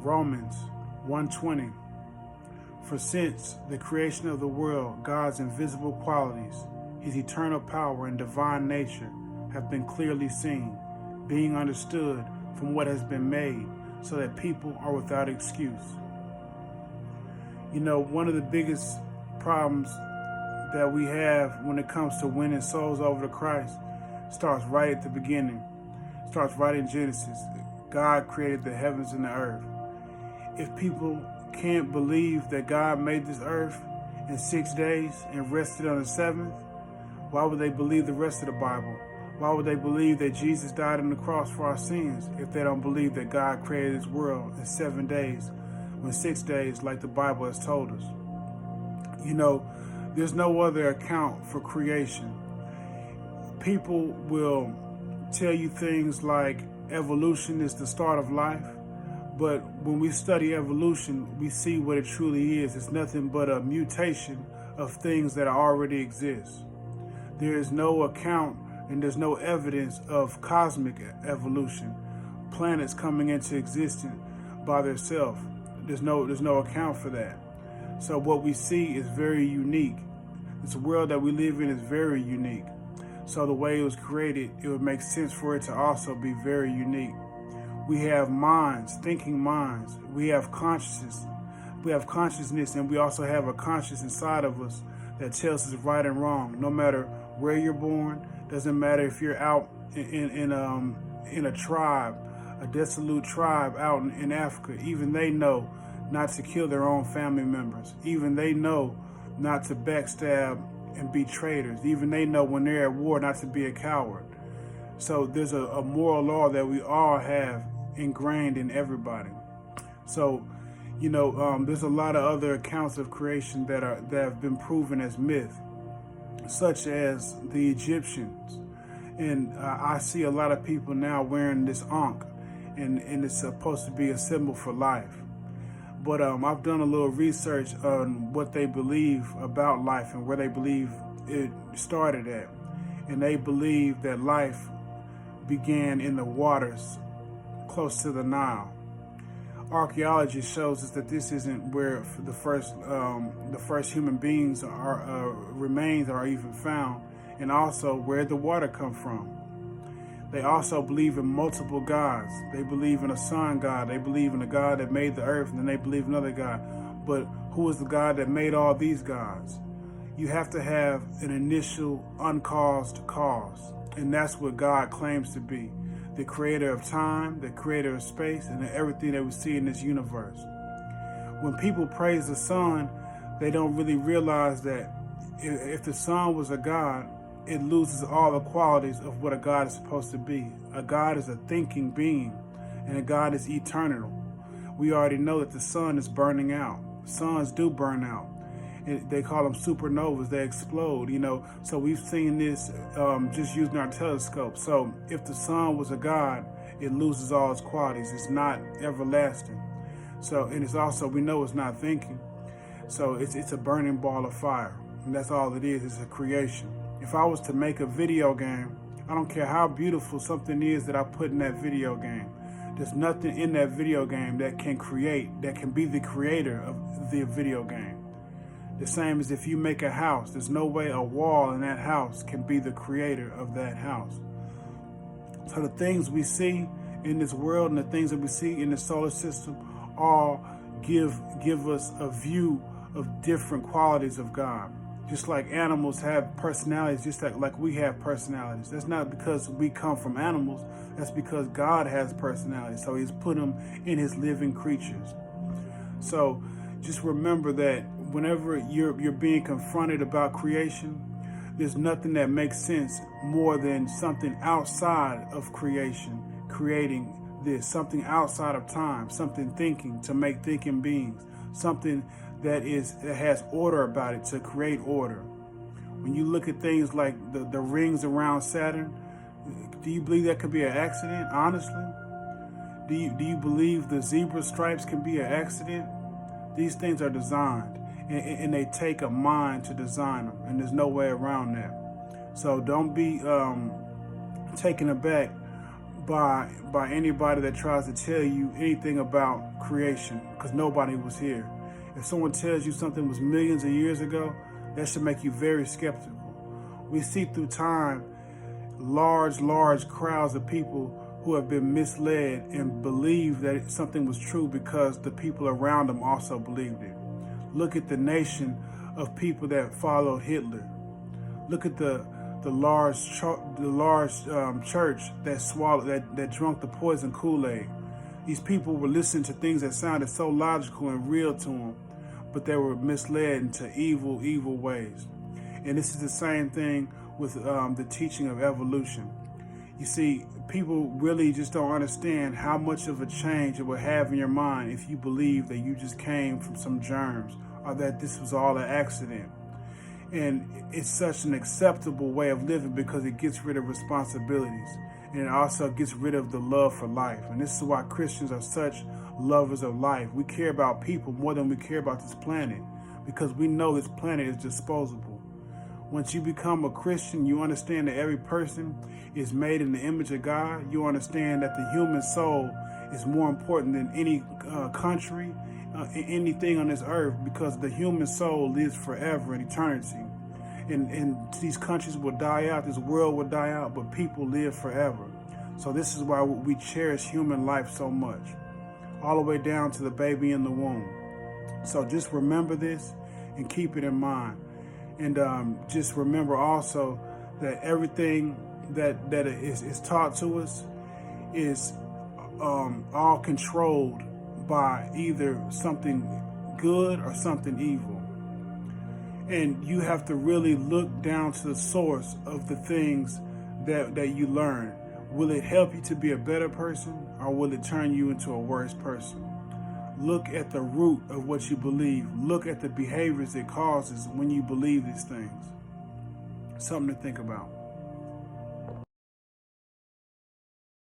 Romans 1:20. For since the creation of the world, God's invisible qualities, his eternal power and divine nature have been clearly seen, being understood from what has been made, so that people are without excuse. You know, one of the biggest problems that we have when it comes to winning souls over to Christ starts right at the beginning. Starts right in Genesis. God created the heavens and the earth. If people can't believe that God made this earth in 6 days and rested on the seventh, why would they believe the rest of the Bible? Why would they believe that Jesus died on the cross for our sins if they don't believe that God created this world in 7 days, when 6 days, like the Bible has told us? You know, there's no other account for creation. People will tell you things like evolution is the start of life, but when we study evolution, we see what it truly is. It's nothing but a mutation of things that already exist. There is no account and there's no evidence of cosmic evolution, planets coming into existence by themselves. There's no account for that. So what we see is very unique. This world that we live in is very unique. So the way it was created, it would make sense for it to also be very unique. We have minds, thinking minds. We have consciousness. We have consciousness, and we also have a conscience inside of us that tells us right and wrong. No matter where you're born, doesn't matter if you're out in a tribe, a dissolute tribe out in Africa. Even they know not to kill their own family members. Even they know not to backstab and be traitors. Even they know when they're at war not to be a coward. So there's a moral law that we all have ingrained in everybody. So, you know, there's a lot of other accounts of creation that have been proven as myth, such as the Egyptians. And I see a lot of people now wearing this ankh, and it's supposed to be a symbol for life. But I've done a little research on what they believe about life and where they believe it started at. And they believe that life began in the waters close to the Nile. Archaeology shows us that this isn't where the first human beings remains are even found, and also where the water come from. They also believe in multiple gods. They believe in a sun god. They believe in a God that made the earth, and then they believe in another God. But who is the God that made all these gods? You have to have an initial uncaused cause, and that's what God claims to be. The creator of time, the creator of space, and everything that we see in this universe. When people praise the sun, they don't really realize that if the sun was a god, it loses all the qualities of what a god is supposed to be. A god is a thinking being, and a god is eternal. We already know that the sun is burning out. Suns do burn out. They call them supernovas. They explode, you know. So we've seen this just using our telescope. So if the sun was a god, it loses all its qualities. It's not everlasting. So, and it's also, we know it's not thinking. So it's a burning ball of fire. And that's all it is. It's a creation. If I was to make a video game, I don't care how beautiful something is that I put in that video game. There's nothing in that video game that can be the creator of the video game. The same as if you make a house, there's no way a wall in that house can be the creator of that house. So the things we see in this world and the things that we see in the solar system all give us a view of different qualities of God. Just like animals have personalities, just like we have personalities. That's not because we come from animals, that's because God has personalities. So he's put them in his living creatures. So just remember that whenever you're being confronted about creation, there's nothing that makes sense more than something outside of creation creating this, something outside of time, something thinking to make thinking beings, something that has order about it to create order. When you look at things like the rings around Saturn, do you believe that could be an accident, honestly? Do you believe the zebra stripes can be an accident? These things are designed, and they take a mind to design them, and there's no way around that. So don't be taken aback by anybody that tries to tell you anything about creation, because nobody was here. If someone tells you something was millions of years ago, that should make you very skeptical. We see through time large crowds of people who have been misled and believe that something was true because the people around them also believed it. Look at the nation of people that followed Hitler. Look at the large church that swallowed that drunk the poison Kool-Aid. These people were listening to things that sounded so logical and real to them, but they were misled into evil ways. And this is the same thing with the teaching of evolution. You see, people really just don't understand how much of a change it will have in your mind if you believe that you just came from some germs or that this was all an accident. And it's such an acceptable way of living because it gets rid of responsibilities, and it also gets rid of the love for life. And this is why Christians are such lovers of life. We care about people more than we care about this planet, because we know this planet is disposable. Once you become a Christian, you understand that every person is made in the image of God. You understand that the human soul is more important than any country, anything on this earth, because the human soul lives forever in eternity. And these countries will die out, this world will die out, but people live forever. So this is why we cherish human life so much, all the way down to the baby in the womb. So just remember this and keep it in mind. And just remember also that everything that is taught to us is all controlled by either something good or something evil. And you have to really look down to the source of the things that you learn. Will it help you to be a better person, or will it turn you into a worse person? Look at the root of what you believe. Look at the behaviors it causes when you believe these things. Something to think about.